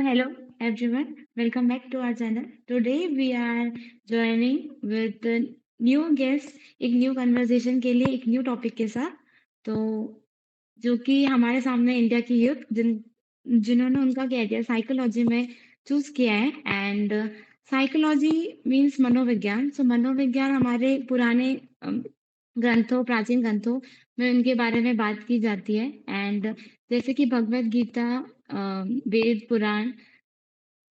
Hello everyone, welcome back to our channel. Today we are joining with a new guest, एक new conversation के लिए एक new topic के साथ। तो जो कि हमारे सामने इंडिया की यूथ जिन्होंने उनका कैरियर साइकोलॉजी में चूज किया है एंड साइकोलॉजी मींस मनोविज्ञान। सो मनोविज्ञान हमारे पुराने ग्रंथों प्राचीन ग्रंथों में उनके बारे में बात की जाती है एंड जैसे कि भगवत गीता, वेद पुराण,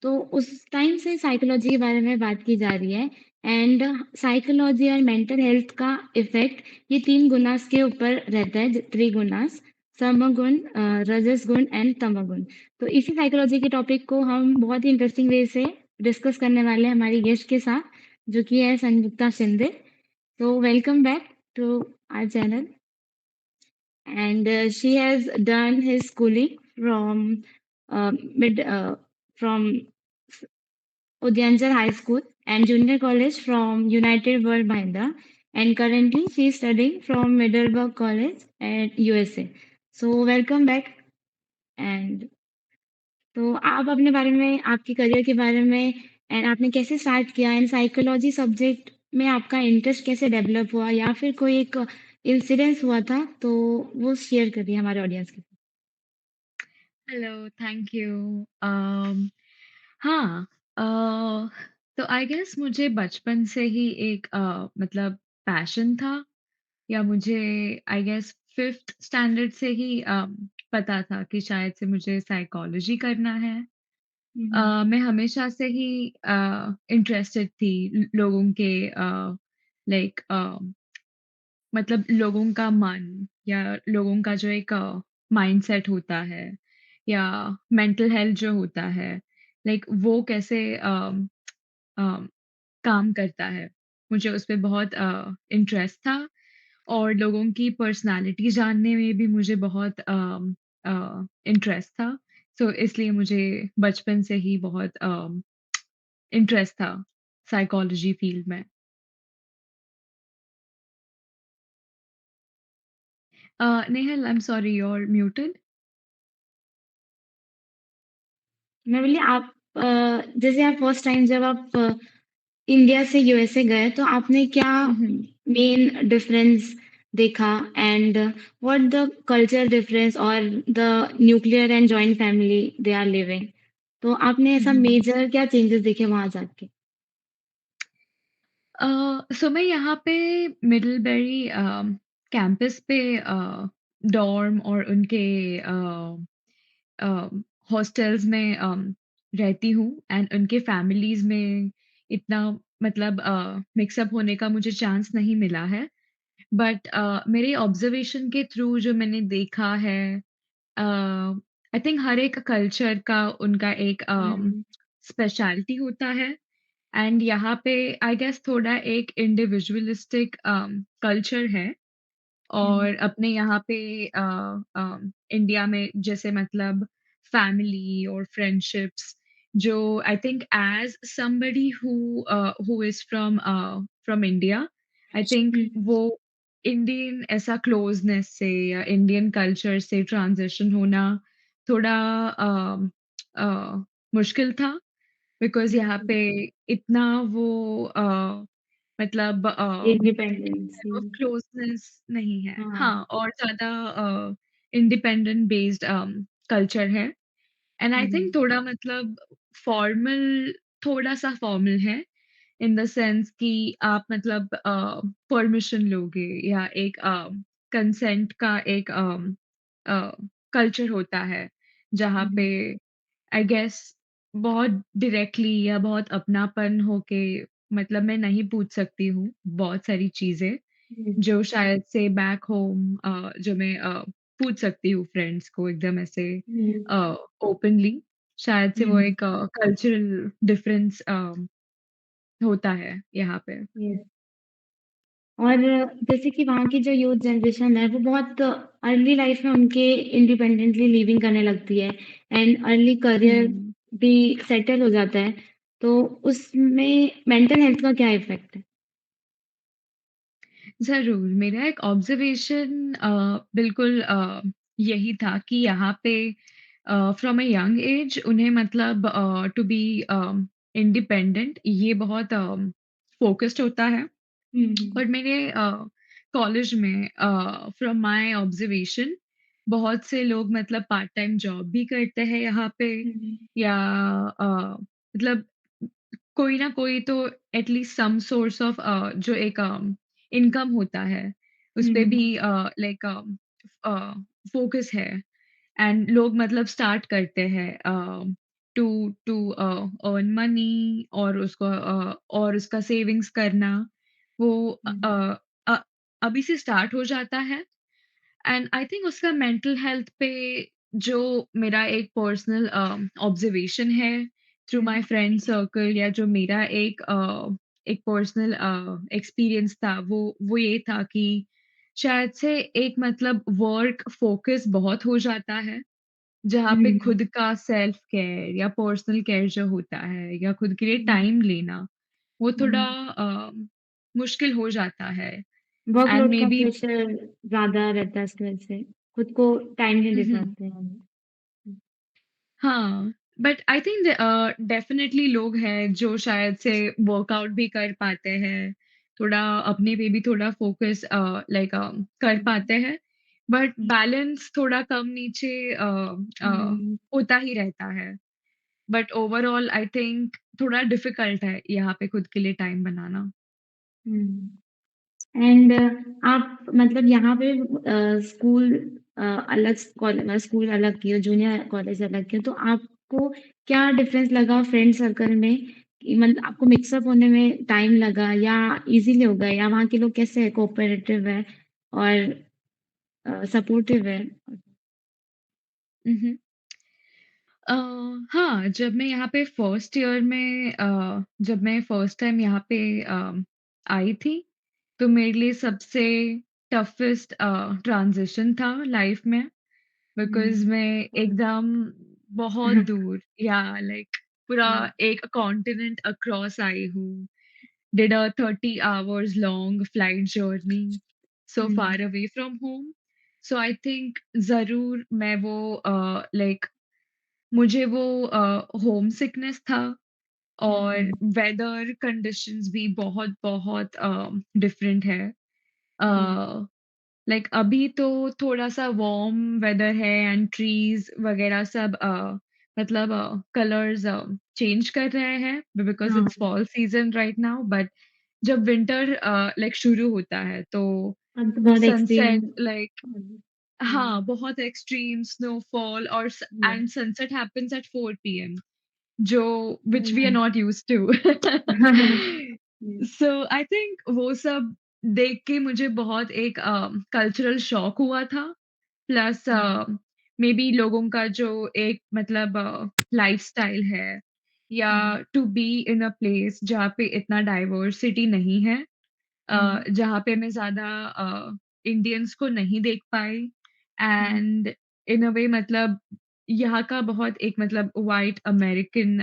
तो उस टाइम से साइकोलॉजी के बारे में बात की जा रही है एंड साइकोलॉजी और मेंटल हेल्थ का इफेक्ट ये 3 गुणास के ऊपर रहता है, त्रिगुणास, समगुण, रजस गुण एंड तमगुण। तो इसी साइकोलॉजी के टॉपिक को हम बहुत ही इंटरेस्टिंग वे से डिस्कस करने वाले हैं हमारी गेस्ट के साथ, जो कि है संयुक्ता शिंदे। तो welcome back to our channel and she has done his schooling from mid from Udyanchal High School and Junior College from United World Mahindra, and currently she is studying from Middleburg College at USA. So welcome back and तो आप अपने बारे में, आपके career के बारे में and आपने कैसे स्टार्ट किया एंड साइकोलॉजी सब्जेक्ट में आपका इंटरेस्ट कैसे डेवलप हुआ या फिर कोई एक इंसिडेंस हुआ था तो वो शेयर करिए हमारे ऑडियंस के साथ। Hello, thank you. हाँ, अ, तो आई गेस मुझे बचपन से ही एक मतलब पैशन था या मुझे आई गेस 5th स्टैंडर्ड से ही पता था कि शायद से मुझे साइकोलॉजी करना है। हुँ, मैं हमेशा से ही इंटरेस्टेड थी लोगों के लाइक मतलब लोगों का मन या लोगों का जो एक माइंडसेट होता है या मेंटल हेल्थ जो होता है लाइक वो कैसे अम, काम करता है मुझे उस पे बहुत इंटरेस्ट था और लोगों की पर्सनालिटी जानने में भी मुझे बहुत इंटरेस्ट था सो इसलिए मुझे बचपन से ही बहुत इंटरेस्ट था साइकोलॉजी फील्ड में। Nehal, I am sorry, you are muted. मैं बोली आप जैसे आप फर्स्ट टाइम जब आप इंडिया से यूएसए गए तो आपने क्या मेन डिफरेंस देखा and what the culture difference और the nuclear and joint family they are living, तो आपने ऐसा मेजर क्या चेंजेस देखे वहां जाके? सो मैं यहाँ पे मिडलबेरी कैंपस पे डॉर्म और उनके हॉस्टल्स में रहती हूँ एंड उनके फैमिलीज़ में इतना मतलब मिक्सअप होने का मुझे चांस नहीं मिला है। बट मेरे ऑब्जर्वेशन के थ्रू जो मैंने देखा है आई थिंक हर एक कल्चर का उनका एक हम्म, स्पेशलिटी होता है एंड यहाँ पे आई गेस थोड़ा एक इंडिविजुअलिस्टिक कल्चर है हम्म, और अपने यहाँ पे इंडिया में जैसे मतलब फैमिली और फ्रेंडशिप्स जो I think as somebody who is from India I think hmm, वो इंडियन ऐसा क्लोजनेस से या इंडियन कल्चर से ट्रांजिशन होना थोड़ा मुश्किल था बिकॉज़ यहाँ पे इतना वो मतलब इंडिपेंडेंसी। ऑफ क्लोज़नेस नहीं है। हाँ। हाँ, और ज़्यादा इंडिपेंडेंट बेस्ड कल्चर है एंड आई थिंक हम्म, थोड़ा मतलब फॉर्मल थोड़ा-सा फॉर्मल है इन द सेंस कि आप मतलब परमिशन लोगे या एक कंसेंट का एक अ, कल्चर होता है, जहाँ पे हम्म, आई गेस बहुत डायरेक्टली या बहुत अपनापन होके मतलब मैं नहीं पूछ सकती हूँ बहुत सारी चीज़ें, हम्म, जो शायद से बैक होम जो मैं पूछ सकती हूँ फ्रेंड्स को एकदम ऐसे हम्म, ओपनली, शायद से वो हम्म, एक कल्चरल डिफरेंस होता है यहाँ पे। yes। और जैसे कि वहाँ की जो यूथ जनरेशन है वो बहुत अर्ली लाइफ में उनके इंडिपेंडेंटली लिविंग करने लगती है एंड अर्ली करियर हुँ। भी सेटल हो जाता है, तो उसमें मेंटल हेल्थ का क्या इफेक्ट है? ज़रूर, मेरा एक ऑब्ज़र्वेशन बिल्कुल यही था कि यहाँ पे फ्रॉम अ यंग एज उन्हें मतलब टू बी इंडिपेंडेंट ये बहुत फ़ोकस्ड होता है। हुँ, हुँ। और मेरे कॉलेज में फ्रॉम माय ऑब्जर्वेशन बहुत से लोग मतलब पार्ट टाइम जॉब भी करते हैं यहाँ पे हुँ, हुँ। या मतलब कोई ना कोई तो एटलीस्ट सम सोर्स ऑफ जो एक इनकम होता है उस हुँ, पे भी हुँ। लाइक फोकस है एंड लोग मतलब स्टार्ट करते हैं टू टू अर्न मनी और उसको और उसका सेविंग्स करना वो हुँ, हुँ। अ, अभी से स्टार्ट हो जाता है एंड आई थिंक उसका मेंटल हेल्थ पे जो मेरा एक पर्सनल ऑब्जर्वेशन है through hmm, my friend circle या जो मेरा एक पर्सनल एक्सपीरियंस था वो ये था कि शायद से एक मतलब वर्क फोकस बहुत हो जाता है जहाँ पे हुँ, खुद का सेल्फ केयर या पर्सनल केयर जो होता है या खुद के लिए हुँ, टाइम लेना वो थोड़ा हुँ। मुश्किल हो जाता है एंड वर्कलोड मे का बी प्रेशर ज़्यादा रहता है इस वजह से, खुद को टाइम नहीं दे हम्म पाते हम। हुँ, हाँ, बट आई थिंक डेफ़िनेटली लोग हैं जो शायद से वर्कआउट भी कर पाते हैं, थोड़ा अपने पे भी थोड़ा फ़ोकस लाइक कर हुँ, पाते हैं, बट बैलेंस थोड़ा कम-नीचे हुँ, होता ही रहता है। बट ओवरऑल आई थिंक थोड़ा डिफ़िकल्ट है यहाँ पे खुद के लिए टाइम बनाना। हुँ। एंड आप मतलब यहाँ पे स्कूल अलग स्कूल अलग किए, जूनियर कॉलेज अलग किए, तो आपको क्या डिफरेंस लगा फ्रेंड सर्कल में? कि मतलब आपको मिक्सअप होने में टाइम लगा या ईज़िली हो गया या वहाँ के लोग कैसे हैं, कोऑपरेटिव हैं और सपोर्टिव हैं? हुँ, हुँ। अ, हाँ, जब मैं यहाँ पे फर्स्ट ईयर में जब मैं फर्स्ट टाइम यहाँ पे आई थी, तो मेरे लिए सबसे टफ़ेस्ट ट्रांज़िशन था लाइफ़ में बिकॉज़ हुँ। मैं एकदम बहुत दूर या लाइक पूरा हुँ, एक कॉन्टिनेंट अक्रॉस आई हूँ। Did a 30 hours long flight journey so far hmm, away from home. So I think ज़रूर मैं वो लाइक मुझे वो होम सिकनेस था और हुँ, वेदर कंडीशंस भी बहुत-बहुत डिफरेंट है। हुँ, लाइक अभी तो थोड़ा-सा वार्म वेदर है एंड ट्रीज़ वगैरह सब मतलब कलर्स चेंज कर रहे हैं बिकॉज़ हाँ, it's fall season right now but जब विंटर लाइक शुरू होता है तो अब तो बहुत एक्सट्रीम सनसेट लाइक हुँ, हाँ, बहुत एक्सट्रीम स्नोफॉल और hmm, and sunset happens at 4 PM जो which we are hmm, not used to. Hmm, so I think वो सब देख के मुझे बहुत एक कल्चरल शॉक हुआ था। प्लस हुँ, मेबी लोगों का जो एक मतलब लाइफ़स्टाइल है या hmm, to be in a place जहाँ पे इतना डाइवर्सिटी नहीं है हुँ, जहाँ पे मैं ज़्यादा इंडियंस को नहीं देख पाई हुँ, एंड इन अ वे मतलब यहाँ का बहुत एक मतलब व्हाइट अमेरिकन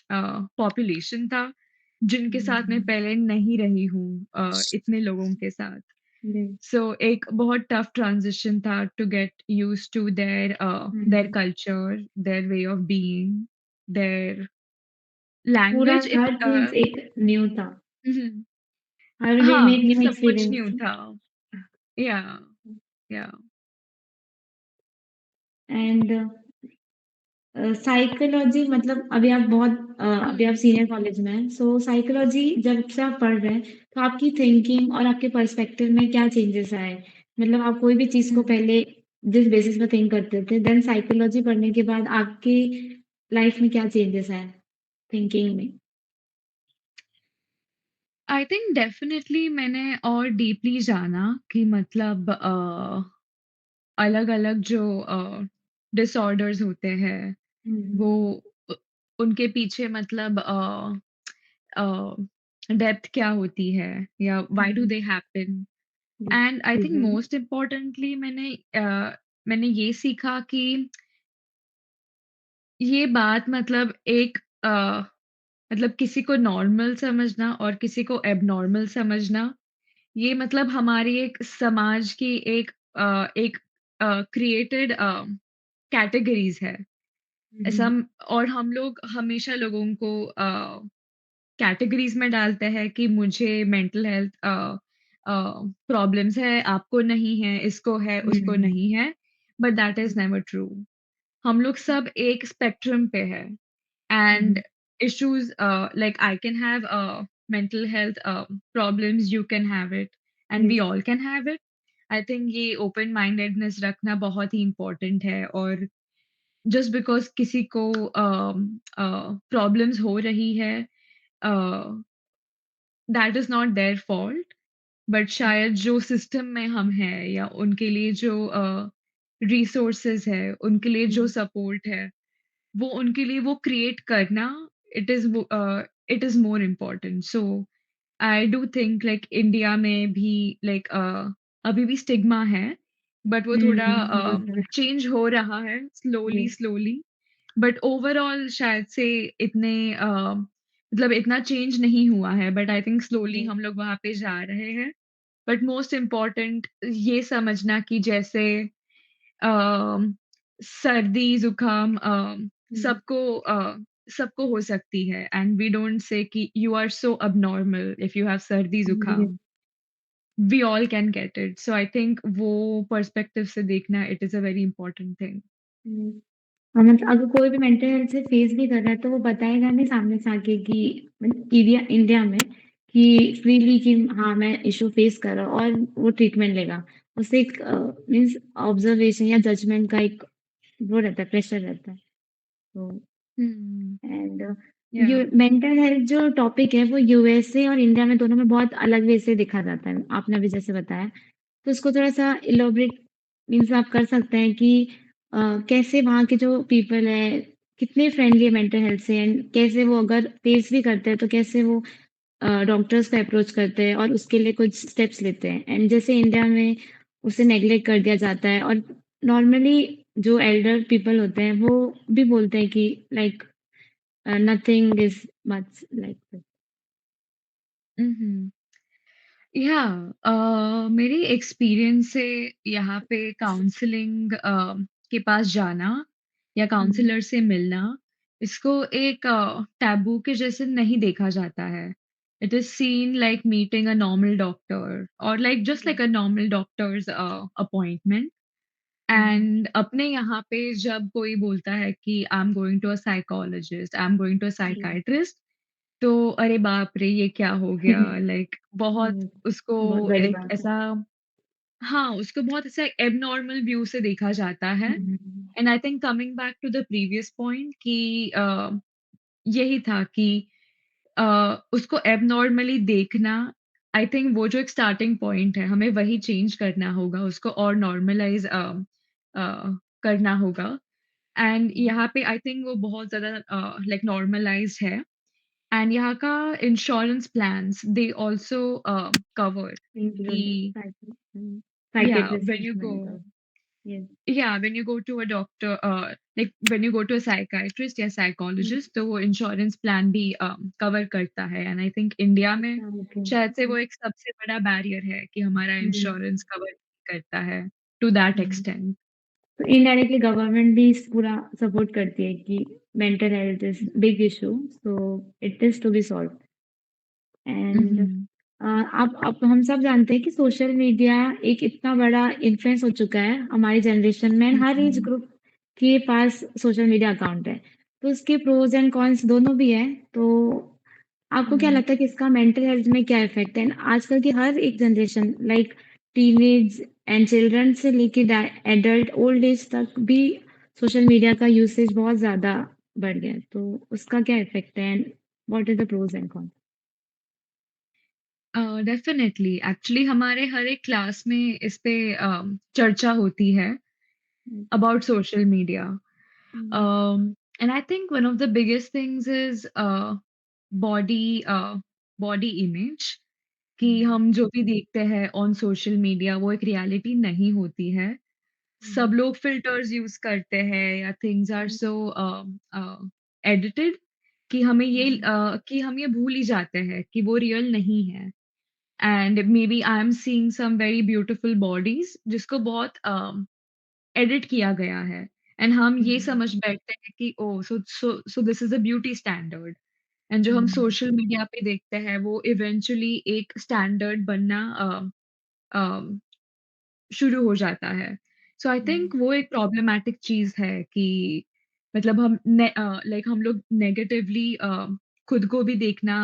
पॉपुलेशन था, जिनके साथ मैं हुँ, पहले नहीं रही हूँ इतने लोगों के साथ। जी, सो एक बहुत टफ ट्रांज़िशन था to get used to their um, culture, their way of being, their पूरा लैंग्वेज हर चीज़ एक न्यू था। हुँ, हर वे में हाँ, एक न्यू सब कुछ एक्सपीरियंस न्यू था। था। या या एंड साइकोलॉजी मतलब अभी आप हुँ, सीनियर कॉलेज में हैं, सो साइकोलॉजी जब से आप पढ़ रहे हैं, तो आपकी थिंकिंग और आपके पर्सपेक्टिव में क्या चेंजेस आए? मतलब आप कोई भी चीज़ को हुँ। पहले जिस बेसिस पे थिंक करते थे, देन साइकोलॉजी पढ़ने के बाद आपकी लाइफ में क्या चेंजेस आए थिंकिंग में? आई थिंक डेफ़िनेटली मैंने और डीपली जाना कि मतलब अलग-अलग जो डिसऑर्डर्स होते हैं, हुँ, वो हुँ। उ उनके पीछे मतलब डेप्थ क्या होती है या why do um, they happen? जी, एंड आई जी, थिंक जी। मोस्ट इम्पोर्टेंटली मैंने ये सीखा कि ये बात मतलब एक मतलब किसी को नॉर्मल समझना और किसी को एबनॉर्मल समझना, ये मतलब हमारी एक समाज की एक क्रिएटेड कैटेगरीज़ है। ऐसा हुँ, और हम लोग हमेशा लोगों को कैटेगरीज़ में डालते हैं कि मुझे मेंटल हेल्थ प्रॉब्लम्स है, आपको नहीं है, इसको है, उसको हुँ, नहीं है, but that is never true. हम लोग सब एक स्पेक्ट्रम पे हैं हुँ, and issues like I can have mental health problems, you can have it, and we yes, all can have it. I think ये ओपन माइंडेडनेस रखना बहुत ही इम्पोर्टेंट है और जस्ट बिकॉज़ किसी को प्रॉब्लम्स हो रही है that is not their fault but शायद जो सिस्टम में हम हैं या उनके लिए जो रिसोर्सेज़ है, उनके लिए जो हुँ, सपोर्ट है, वो उनके लिए वो क्रिएट करना it is it is more important. So I do think like India में भी लाइक अभी भी स्टिग्मा है, बट वो थोड़ा बहुत ज़्यादा, चेंज हो रहा है slowly, yes, slowly. But overall शायद से इतने मतलब इतना चेंज नहीं हुआ है, but I think slowly yes, हम लोग वहाँ पे जा रहे हैं। बट मोस्ट इम्पोर्टेंट ये समझना कि जैसे अम, सर्दी, ज़ुकाम हुँ, सबको सबको हो सकती है एंड वी डोंट से कि you are so abnormal if you have सर्दी, यस, ज़ुकाम। We all can get it. So I think वो पर्सपेक्टिव से देखना it is a very important thing. Hmm. हाँ, मतलब अगर कोई भी मेंटल हेल्थ से फेस भी कर रहा है, तो वो बताएगा नहीं सामने से आके कि इंडिया इंडिया में कि फ्रीली कि हाँ, मैं इश्यू फेस कर रहा हूँ और वो ट्रीटमेंट लेगा। उससे एक मीन्स ऑब्जर्वेशन या जजमेंट का एक वो रहता है, प्रेशर रहता है। तो हुँ, एंड यू या मेंटल हेल्थ जो टॉपिक है, वो यूएसए और इंडिया में दोनों में बहुत अलग वे से देखा जाता है। आपने अभी जैसे बताया। तो उसको थोड़ा-सा इलैबोरेट मीन्स आप कर सकते हैं कि कैसे वहाँ के जो पीपल हैं, कितने फ्रेंडली है मेंटल हेल्थ से एंड कैसे वो अगर फेस भी करते हैं, तो कैसे वो डॉक्टर्स को अप्रोच करते हैं और उसके लिए कुछ स्टेप्स लेते हैं। एंड जैसे इंडिया में उसे नेग्लेक्ट कर दिया जाता है और नॉर्मली जो एल्डर पीपल होते हैं, वो भी बोलते हैं कि like nothing is much like this. उहुँ। या मेरी एक्सपीरियंस से यहाँ पे काउंसलिंग के पास जाना या हुँ, काउंसलर से मिलना, इसको एक टैबू के जैसे नहीं देखा जाता है। It is seen like meeting a normal doctor और like just hmm, like a normal doctor's appointment hmm, and अपने यहाँ पे जब कोई बोलता है कि I am going to a psychologist, I am going to a hmm, psychiatrist तो अरे बाप रे! ये क्या हो गया? लाइक बहुत हुँ, उसको बहुत बड़ी एक बात है। ऐसा हाँ, उसको बहुत ऐसा एबनॉर्मल व्यू से देखा जाता है hmm, hmm, and I think coming back to the previous point कि यही था कि उसको एबनॉर्मली देखना आई थिंक वो जो एक स्टार्टिंग पॉइंट है, हमें वही चेंज करना होगा, उसको और नॉर्मलाइज़ करना होगा एंड हुँ, यहाँ पे आई थिंक वो बहुत ज़्यादा लाइक नॉर्मलाइज़्ड है एंड यहाँ का insurance plans they also cover कि included psycho yeah psychiatrist when you treatment go yes. yeah when you go to a doctor like when you go to a psychiatrist या हुँ, psychologist तो वो insurance plan भी cover करता है and I think India में अच्छा okay. शायद से वो एक सबसे बड़ा बैरियर है कि हमारा हुँ, इंश्योरेंस कवर करता है टू दैट हुँ। एक्सटेंट तो इनडायरेक्टली गवर्नमेंट भी इस पूरा सपोर्ट करती है कि mental health is big issue so it is to be solved and अब हम सब जानते हैं कि सोशल मीडिया एक इतना बड़ा इन्फ्लुएंस हो चुका है हमारी जनरेशन में हर एज ग्रुप के पास सोशल मीडिया अकाउंट है। तो उसके प्रोस एंड कॉन्स दोनों भी हैं। तो आपको क्या लगता है कि इसका मेंटल हेल्थ में क्या इफ़ेक्ट है? एंड आजकल की हर एक generation like teenage and children से लेके एडल्ट ओल्ड एज तक भी सोशल मीडिया का यूसेज बहुत ज़्यादा बढ़ गया है। तो उसका क्या इफ़ेक्ट है and what are the pros and cons? Definitely actually हमारे हर एक क्लास में इस पे चर्चा होती है hmm, about social media hmm, and I think one of the biggest things is body body image कि हुँ, हम जो भी देखते हैं ऑन सोशल मीडिया वो एक रियलिटी नहीं होती है सब हुँ, लोग फिल्टर्स यूज करते हैं या things are um, so edited कि हमें हुँ, कि हम ये भूल ही जाते हैं कि वो रियल नहीं है and maybe I am seeing some very beautiful bodies जिसको बहुत एडिट किया गया है एंड हम ये हुँ, समझ बैठते हैं कि oh! So this is a beauty standard and जो हम हुँ, सोशल मीडिया पे देखते हैं वो इवेंचुअली एक स्टैंडर्ड बनना अ, शुरू हो जाता है। सो आई हुँ, थिंक वो एक प्रॉब्लमैटिक चीज़ है कि मतलब लाइक हम लोग नेगेटिवली खुद को भी देखना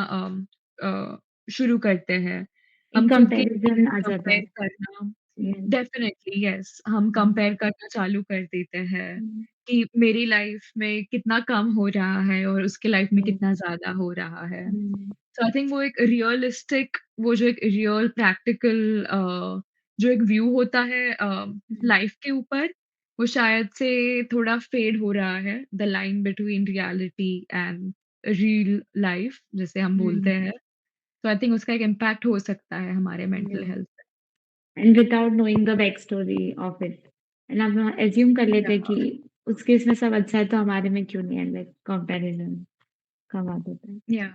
शुरू करते हैं। एक हम खुद के कंपैरिज़न आ जाता कंपेयर है। करना यस। डेफ़िनेटली येस, हम हुँ, कंपेयर करना चालू कर देते हैं हुँ, कि मेरी लाइफ़ में कितना कम हो रहा है और उसके लाइफ़ में यस। कितना ज़्यादा हो रहा है। हुँ, सो आई थिंक वो एक रियलिस्टिक वो जो एक रियल प्रैक्टिकल जो एक व्यू होता है हुँ, लाइफ़ के ऊपर, वो शायद से थोड़ा फेड हो रहा है, the line between reality and real life जिसे हम बोलते हुँ, हैं। तो आई थिंक उसका एक इम्पैक्ट हो सकता है हमारे mental yes. Health and without knowing the back story of it and हम अज़्यूम कर पे। लेते हैं कि उसके इसमें सब अच्छा है तो हमारे में क्यों नहीं है लाइक कंपैरिज़न का बात होता है। या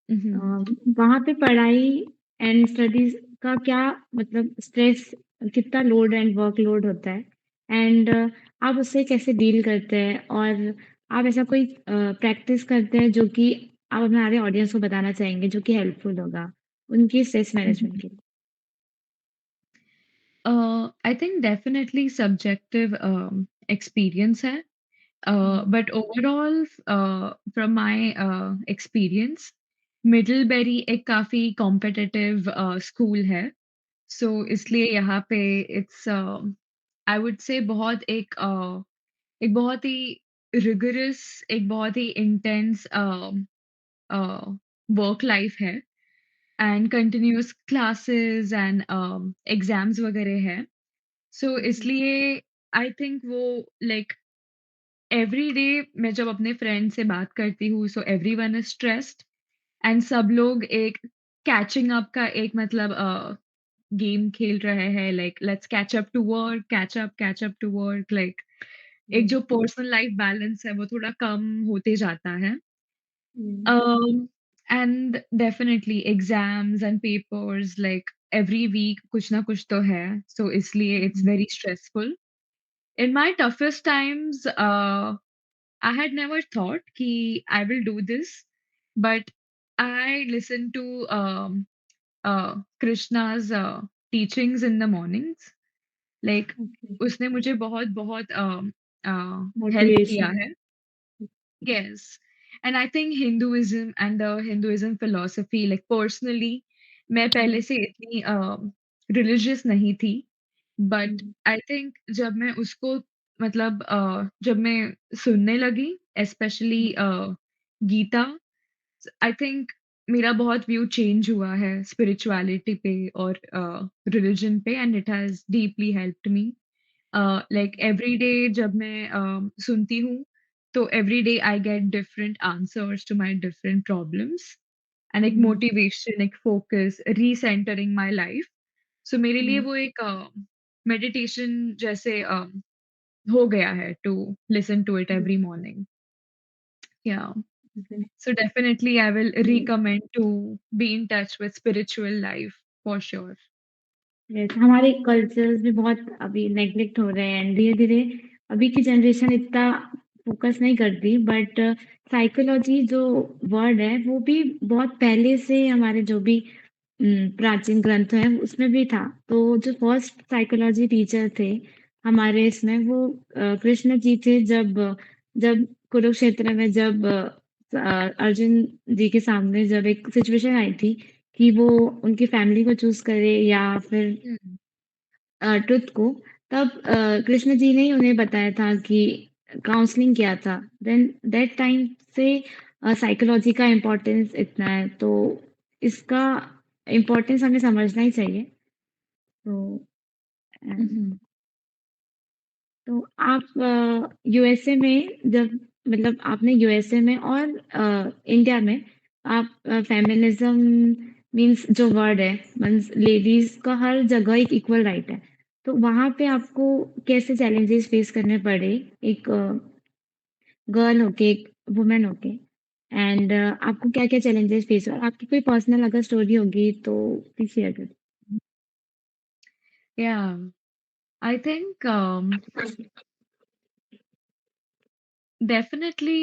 उहुँ। वहाँ पे पढ़ाई एंड स्टडीज़ का क्या मतलब स्ट्रेस कितना लोड एंड वर्कलोड होता है? एंड आप उससे कैसे डील करते हैं? और आप ऐसा कोई प्रैक्टिस करते हैं जो कि आप हमारे ऑडियंस को बताना चाहेंगे जो कि हेल्पफुल होगा उनकी स्ट्रेस मैनेजमेंट उहुँ। के लिए? I think definitely subjective experience है। Hmm, but overall from my experience Middlebury एक काफ़ी कॉम्पिटिटिव स्कूल है। सो इसलिए यहाँ पे इट्स आई वुड से बहुत एक बहुत ही रिगोरस एक बहुत ही इंटेंस वर्क लाइफ है and continuous classes and exams वगैरह है। सो हुँ, इसलिए आई थिंक वो लाइक एवरी डे मैं जब अपने फ्रेंड से बात करती हूँ so everyone is stressed and सब लोग एक कैचिंग अप का एक मतलब गेम खेल रहे हैं like let's catch up to work like एक हुँ, जो पर्सनल लाइफ बैलेंस है वो थोड़ा कम होते जाता है। हुँ, Um, and definitely exams and papers like every week कुछ ना कुछ तो है, so इसलिए it's hmm, very stressful. In my toughest times, I had never thought कि I will do this, but I listened to Krishna's teachings in the mornings. Like okay, उसने मुझे बहुत बहुत हेल्प किया मोटिवेशन है। Yes. And I think Hinduism and the Hinduism philosophy like personally मैं हुँ, पहले से इतनी रिलिजियस नहीं थी बट हुँ, आई थिंक जब मैं उसको मतलब जब मैं सुनने लगी specially um, Gita I think मेरा बहुत व्यू चेंज हुआ है स्पिरिचुअलिटी पे और रिलीजन पे and it has deeply helped me like every day जब मैं सुनती हूँ तो every day I get different answers to my different problems and एक हुँ, मोटिवेशन एक focus recentering my life so मेरे लिए हुँ, वो एक मेडिटेशन जैसे हो गया है to listen to it um, every morning या um, so definitely I will um. recommend to be in touch with spiritual life for sure. Yes, हमारे कल्चर्स भी बहुत अभी नेग्लेक्ट हो रहे हैं एंड धीरे-धीरे अभी की जनरेशन इतना फ़ोकस नहीं करती बट साइकोलॉजी जो वर्ड है वो भी बहुत पहले से हमारे जो भी प्राचीन ग्रंथ हैं उसमें भी था। तो जो फर्स्ट साइकोलॉजी टीचर थे हमारे इसमें वो कृष्ण जी थे जब जब कुरुक्षेत्र में जब अर्जुन जी के सामने जब एक सिचुएशन आई थी कि वो उनकी फैमिली को चूज़ करे या फिर हुँ, ट्रुथ को तब कृष्ण जी ने ही उन्हें बताया था कि काउंसलिंग किया था। देन दैट टाइम से साइकोलॉजी का इम्पोर्टेंस इतना है, तो इसका इम्पोर्टेंस हमें समझना ही चाहिए। तो mhm, तो आप यूएसए में जब मतलब आपने यूएसए में और इंडिया में आप फेमिनिज़्म मीन्स जो वर्ड है मीन्स लेडीज़ का हर जगह एक इक्वल राइट है। तो वहाँ पे आपको कैसे चैलेंजेस फेस करने पड़े एक गर्ल होके, एक वुमन होके एंड आपको क्या-क्या चैलेंजेस फेस हुए? और आपकी कोई पर्सनल अगर स्टोरी होगी तो प्लीज़ शेयर करें। yeah, I think definitely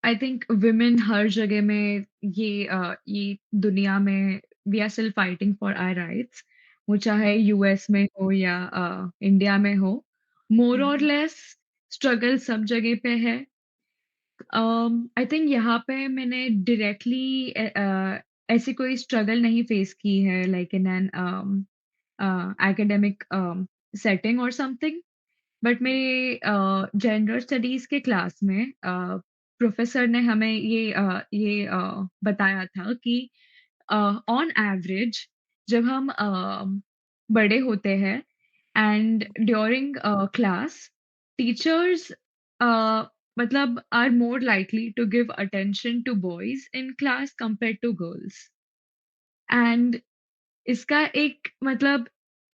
I think women हर जगह में ये दुनिया में we are still fighting for our rights. वो चाहे हुँ, यूएस में हो या इंडिया में हो, मोर और हुँ, लेस स्ट्रगल सब जगह पे है। आई थिंक यहाँ पे मैंने डायरेक्टली ऐसी कोई स्ट्रगल नहीं फेस की है like in an academic setting और समथिंग। बट मेरे जेंडर स्टडीज़ के क्लास में प्रोफ़ेसर ने हमें बताया था कि ऑन एवरेज जब हम बड़े होते हैं एंड ड्यूरिंग क्लास टीचर्स मतलब are more likely to give attention to boys in class compared to girls and इसका एक मतलब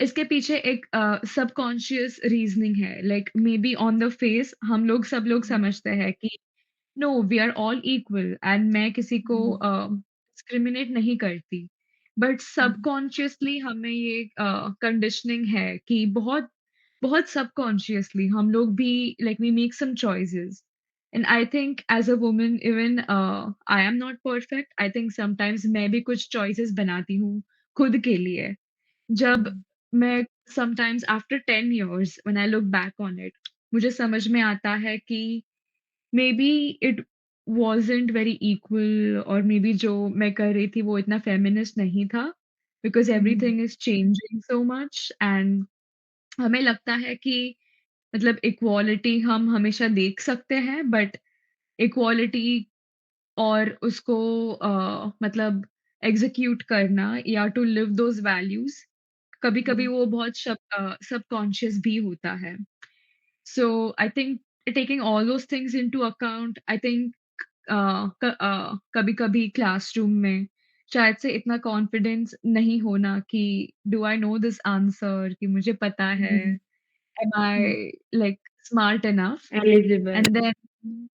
इसके पीछे एक सबकॉन्शियस रीज़निंग है like maybe on the face सब लोग हुँ, समझते हैं कि no we are all equal and मैं किसी को हुँ, डिस्क्रिमिनेट नहीं करती। बट हुँ, सबकॉन्शियसली हमें ये कंडीशनिंग है कि बहुत बहुत सबकॉन्शियसली हम लोग भी like we make some choices and I think as a woman even I am not perfect. I think sometimes मैं भी कुछ चॉइसेस बनाती हूँ खुद के लिए। जब हुँ, मैं sometimes after 10 years when I look back on it मुझे समझ में आता है कि maybe it wasn't very equal और मेबी जो मैं कर रही थी वो इतना फेमिनिस्ट नहीं था because hmm, everything is changing so much and हमें लगता है कि मतलब इक्वालिटी हम हमेशा देख सकते हैं बट इक्वालिटी और उसको मतलब एग्ज़ीक्यूट करना या टू लिव दोज़ वैल्यूज़ कभी-कभी हुँ, वो बहुत सबकॉन्शियस भी होता है। So I think taking all those things into account, I think कभी-कभी क्लासरूम में शायद से इतना कॉन्फिडेंस नहीं होना कि do I know this answer कि मुझे पता है, hmm, um hmm, I like smart enough eligible. And then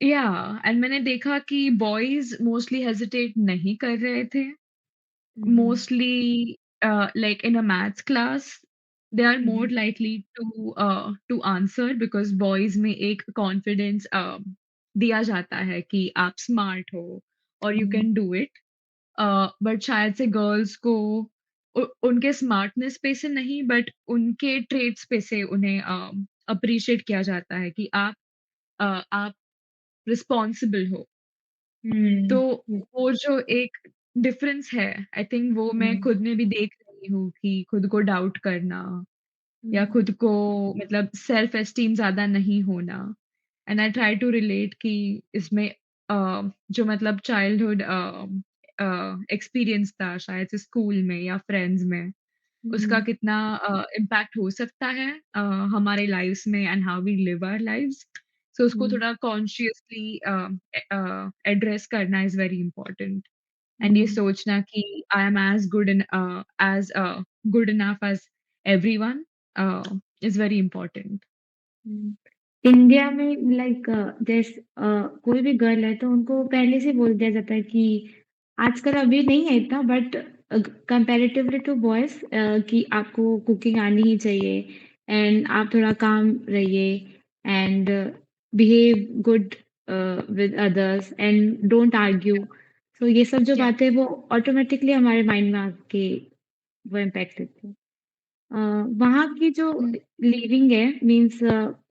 या एंड मैंने देखा कि बॉयज़ मोस्टली हेजिटेट नहीं कर रहे थे। हुँ, Mostly, like in a maths class, they are more hmm, likely to answer because boys में एक confidence दिया जाता है कि आप smart हो और you hmm, can do it. But शायद से गर्ल्स को उनके स्मार्टनेस पे से नहीं बट उनके ट्रेड्स पे से उन्हें अप्रिशिएट किया जाता है कि आप रिस्पॉन्सिबल हो। तो हुँ, वो जो एक डिफरेंस है, आई थिंक वो मैं हुँ, खुद में भी देख रही हूँ कि खुद को डाउट करना या हुँ, खुद को मतलब सेल्फ एस्टीम ज़्यादा नहीं होना and I try to relate कि इसमें जो मतलब चाइल्डहुड एक्सपीरियंस था शायद से स्कूल में या फ्रेंड्स में, उसका हुँ, कितना इम्पैक्ट हो सकता है हमारे लाइव्स में and how we live our lives. So उसको हुँ, थोड़ा कॉन्शियसली एड्रेस करना इज़ वेरी इम्पोर्टेंट एंड ये हुँ, सोचना कि I am good enough as everyone is very important. Um. India में लाइक कोई भी गर्ल है तो उनको पहले से बोल दिया जाता है कि आजकल अभी नहीं है इतना बट कंपैरेटिवली टू बॉयज़ कि आपको कुकिंग आनी ही चाहिए एंड आप थोड़ा काम रहिए and behave good with others and don't argue. तो ये सब जो या बातें वो ऑटोमेटिकली हमारे माइंड में आके वो इम्पैक्ट देती है। अ, वहाँ की जो लिविंग है मीन्स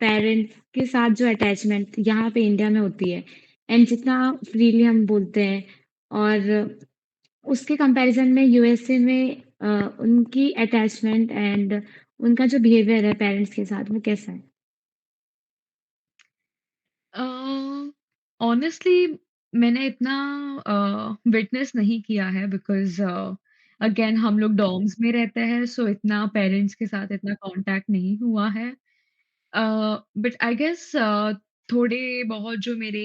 पेरेंट्स के साथ जो अटैचमेंट यहाँ पे इंडिया में होती है एंड जितना फ्रीली हम बोलते हैं और उसके कंपैरिजन में यूएसए में उनकी अटैचमेंट एंड उनका जो बिहेवियर है पेरेंट्स के साथ वो कैसा है? ऑनेस्टली मैंने इतना विटनेस नहीं किया है बिकॉज़ अगेन हम लोग डॉर्म्स में रहते हैं सो इतना पेरेंट्स के साथ इतना कॉन्टैक्ट नहीं हुआ है। बट आई गेस थोड़े बहुत जो मेरे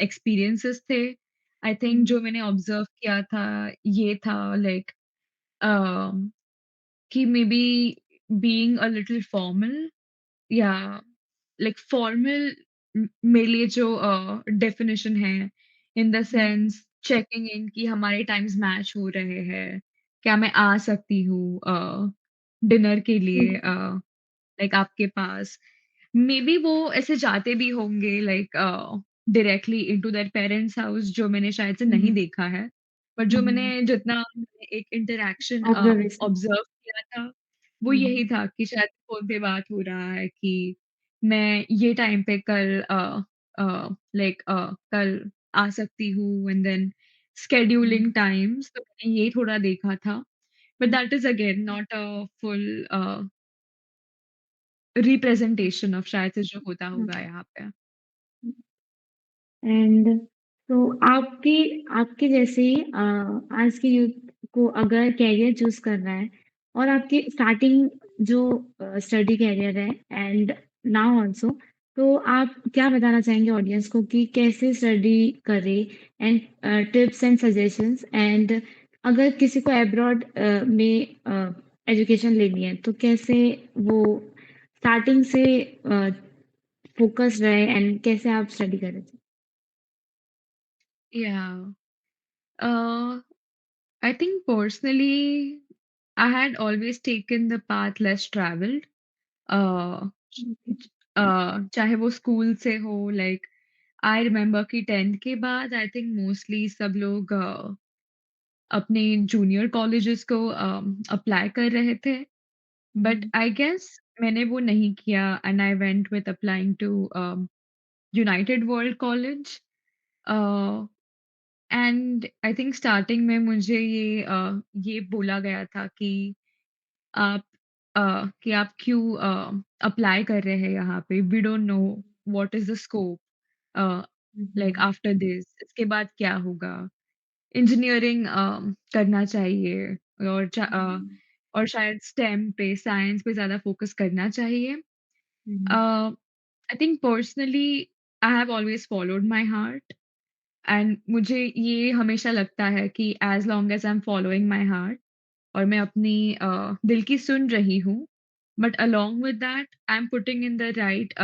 एक्सपीरियंसेस थे, आई थिंक हुँ, जो मैंने ऑब्ज़र्व किया था ये था लाइक अ, कि maybe being a little formal या लाइक फॉर्मल मेरे लिए जो डेफिनेशन है in the hmm, sense checking in कि हमारे टाइम्स मैच हो रहे हैं, क्या मैं आ सकती हूँ डिनर के लिए हुँ, लाइक आपके पास मेबी वो ऐसे जाते भी होंगे like directly into their parents house जो मैंने शायद से हुँ, नहीं हुँ। देखा है। बट जो हुँ, मैंने हुँ। जितना मैंने एक इंटरैक्शन ऑब्जर्वेशन। ऑब्ज़र्व किया था, वो हुँ, यही हुँ। था कि शायद फ़ोन पे बात हो रहा है कि मैं ये टाइम पे कल कल आ सकती हूँ and then um, scheduling times तो मैंने ये थोड़ा देखा था। But um, that is again not a full representation of शायद से जो होता हुँ, होगा यहाँ पे। हुँ। एंड तो आपकी आपके जैसे ही आज के यूथ को अगर करियर चूज़ करना है और आपकी स्टार्टिंग जो स्टडी करियर है एंड नाउ आल्सो, तो आप क्या बताना चाहेंगे ऑडियंस को कि कैसे स्टडी करें and tips and suggestions and अगर किसी को अब्रॉड में एजुकेशन लेनी है, तो कैसे वो स्टार्टिंग से फोकस रहे एंड कैसे आप स्टडी करें? Yeah. I think personally, I had always taken the path less traveled. Uh, हुँ, चाहे वो स्कूल से हो लाइक आई रिमेम्बर कि 10th के बाद आई थिंक मोस्टली सब लोग अपने जूनियर कॉलेजेस को अप्लाई कर रहे थे बट हुँ, आई गेस मैंने वो नहीं किया and I went with applying to United World College and I think starting में मुझे ये बोला गया था आप कि आप क्यों अप्लाई कर रहे हैं यहाँ पे we don't know what is the scope like um, after this इसके बाद क्या होगा? इंजीनियरिंग करना चाहिए और हुँ, और शायद स्टेम पे, साइंस पे ज़्यादा फ़ोकस करना चाहिए। Um, I think personally I have always followed my heart and मुझे ये हमेशा लगता है कि as long as I am following my heart और मैं अपनी दिल की सुन रही हूँ, but along with that I am putting in the right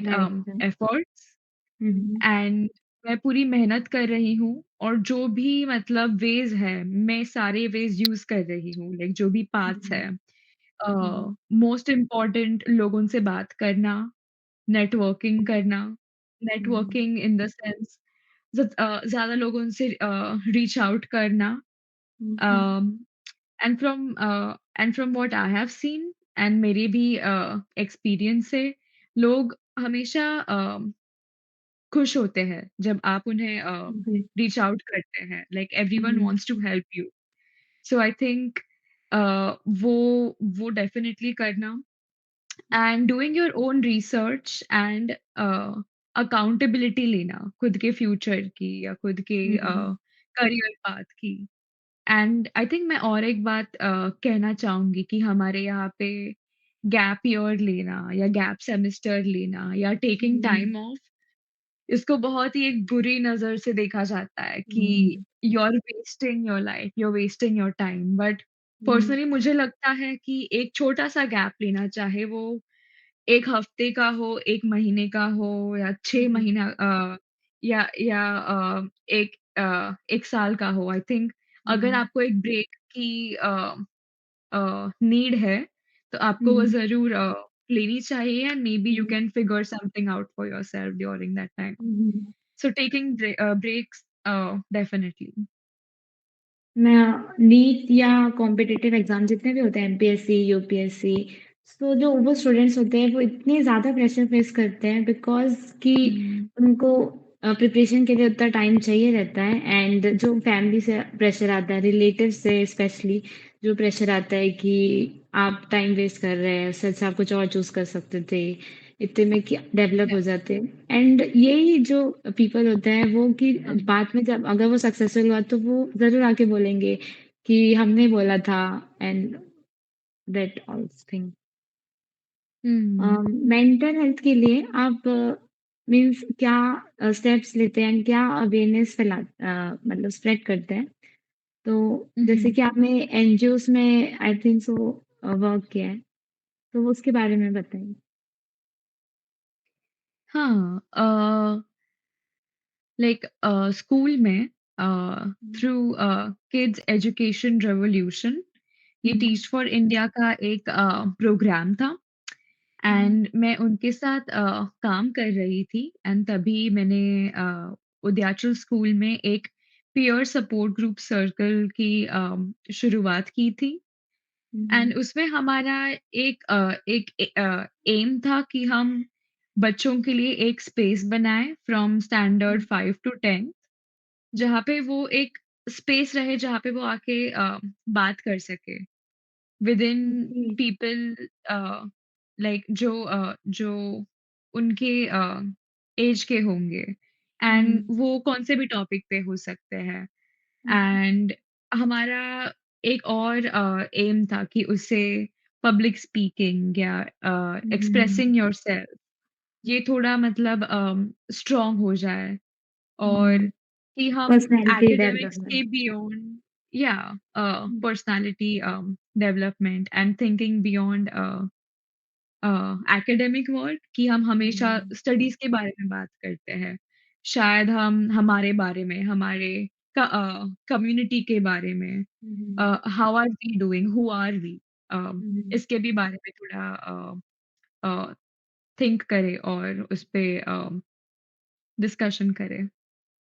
direction. Efforts um, and मैं पूरी मेहनत कर रही हूँ और जो भी मतलब वेज़ है, मैं सारे वेज़ यूज़ कर रही हूँ, लाइक जो भी पाथ्स है। हुँ, हुँ, मोस्ट इम्पोर्टेंट लोगों से बात करना, नेटवर्किंग करना, um, networking in the sense ज़्यादा लोगों से रीच आउट करना um, um, um, and from what I have seen and मेरे भी एक्सपीरियंस से लोग हमेशा खुश होते हैं जब आप उन्हें जी, रीच आउट करते हैं like everyone um, wants to help you so I think वो वो डेफिनेटली करना and doing your own research and accountability लेना खुद के फ्यूचर की या खुद के हुँ, करियर पाथ की एंड आई थिंक मैं और एक बात कहना चाहूँगी कि हमारे यहाँ पे गैप ईयर लेना या गैप सेमेस्टर लेना या टेकिंग हुँ, टाइम ऑफ इसको बहुत ही एक बुरी नज़र से देखा जाता है कि um, you are wasting your life, you are wasting your time but um, personally मुझे लगता है कि एक छोटा-सा गैप लेना चाहे वो 1 हफ्ते का हो, 1 महीने का हो या 6 हुँ, महीना या 1 साल का हो। आई थिंक अगर हुँ, आपको एक ब्रेक की नीड है, तो आपको वो हुँ, ज़रूर लेनी चाहिए and may be you hmm, can figure something out for yourself during that time. Hmm. So taking breaks, definitely. मैं नीट या कॉम्पिटिटिव एग्ज़ाम जितने भी होते हैं एमपीएससी, यूपीएससी, सो जो वो स्टूडेंट्स होते हैं वो इतने ज़्यादा प्रेशर फेस करते हैं बिकॉज़ कि हुँ, उनको प्रिपरेशन के लिए उतना टाइम चाहिए रहता है एंड जो फैमिली से प्रेशर आता है, रिलेटिव से स्पेशली जो प्रेशर आता है कि आप टाइम वेस्ट कर रहे हैं, उससे अच्छा आप कुछ और चूज़ कर सकते थे। इतने में क्या डेवलप yeah. हो जाते हैं एंड यही जो पीपल होते हैं वो कि हाँ। बाद में जब अगर वो सक्सेसफुल हुआ तो वो ज़रूर आके बोलेंगे कि हमने बोला था and that all thing. Hmm, mental health के लिए आप मीन्स क्या स्टेप्स लेते हैं क्या अवेयरनेस मतलब स्प्रेड करते हैं? तो जैसे उहुँ। कि आपने एनजीओज़ में आई थिंक सो वर्क किया है, तो उसके बारे में बताइए? हाँ, लाइक स्कूल में अ, हुँ, थ्रू किड्स एजुकेशन रिवॉल्यूशन ये हुँ, टीच फॉर इंडिया का एक प्रोग्राम था हुँ, एंड मैं उनके साथ काम कर रही थी एंड तभी मैंने उदयाचल स्कूल में एक पीयर सपोर्ट ग्रुप सर्कल की शुरुआत की थी हुँ, एंड उसमें हमारा एम था कि हम बच्चों के लिए एक स्पेस बनाएँ फ्रॉम स्टैंडर्ड हुँ, 5 टू 10 जहाँ पे वो एक स्पेस रहे जहाँ पे वो आके बात कर सके विदिन ओके। पीपल लाइक जो उनके एज के होंगे एंड हुँ, वो कौन से भी टॉपिक पे हो सकते हैं ओके। एंड हमारा एक और एम था कि उससे पब्लिक स्पीकिंग या हुँ, हुँ, एक्सप्रेसिंग योरसेल्फ ये थोड़ा मतलब स्ट्रॉन्ग हो जाए और हुँ, कि हम पर्सनैलिटी एकेडमिक्स डेवलपमेंट। के बियॉन्ड या um, personality development and thinking beyond academic world कि हम हमेशा हुँ, स्टडीज़ के बारे में बात करते हैं। शायद हम हमारे बारे में, हमारे कम्युनिटी के बारे में um, how are we doing, who are we um, इसके भी बारे में थोड़ा अ, थिंक करें और उस पे डिस्कशन करें।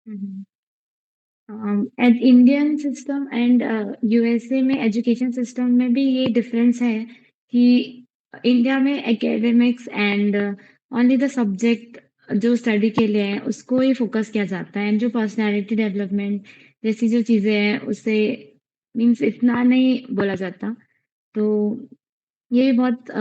Um. At Indian system and USA में एजुकेशन सिस्टम में भी ये डिफरेंस है कि इंडिया में academics and only the subject जो स्टडी के लिए है उसको ही फोकस किया जाता है एंड जो पर्सनालिटी डेवलपमेंट जैसी जो चीज़ें हैं उससे मीन्स इतना नहीं बोला जाता तो ये बहुत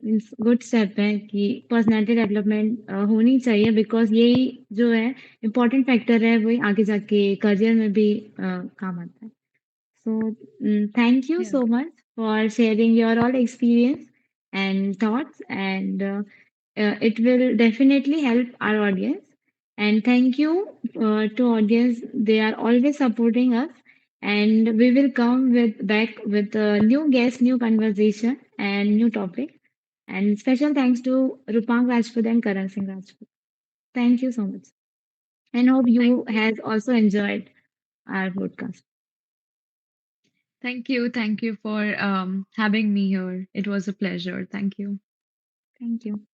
मीन्स गुड स्टेप है कि पर्सनैलिटी डेवलपमेंट होनी चाहिए बिकॉज़ यही जो है इम्पोर्टेंट फैक्टर है वही आगे जाके करियर में भी काम आता है। So, thank you या so much for sharing your all experience and thoughts, and it will definitely help our audience. And thank you to audience; they are always supporting us. And we will come with back with a new guest, new conversation, and new topic. And special thanks to Rupang Rajput and Karan Singh Rajput. Thank you so much, and hope thank you you, has also enjoyed our podcast. Thank you for having me here. It was a pleasure. Thank you. Thank you.